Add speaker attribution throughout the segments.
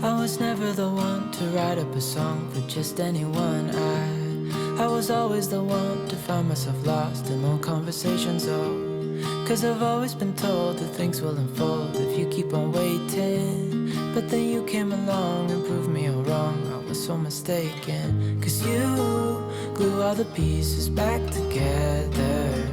Speaker 1: I was never the one to write up a song for just anyone. I was always the one to find myself lost in long conversations. Cause I've always been told that things will unfold if you keep on waiting. But then you came along and proved me all wrong. I was so mistaken. Cause you glue all the pieces back together.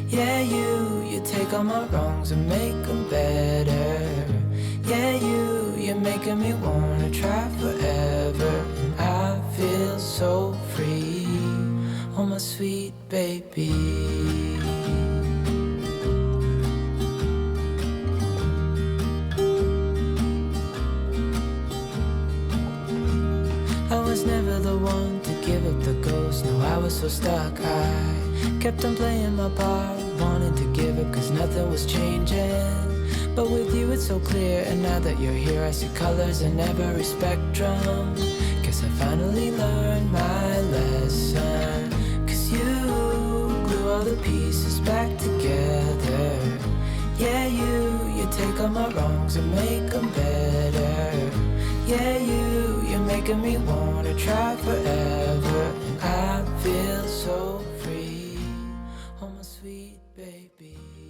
Speaker 1: Yeah, you take all my wrongs and make them better. Yeah, you're making me wanna try forever. And I feel so free, oh my sweet baby. I was never the one to give up the ghost. No, I was so stuck. I kept on playing my part, wanting to give up cause nothing was changing. But with you it's so clear, and now that you're here I see colors in every spectrum. Guess I finally learned my lesson. Cause you glue all the pieces back together. Yeah, you take all my wrongs and make them better. Yeah, you're making me wanna try forever. And I feel so free, oh my sweet baby.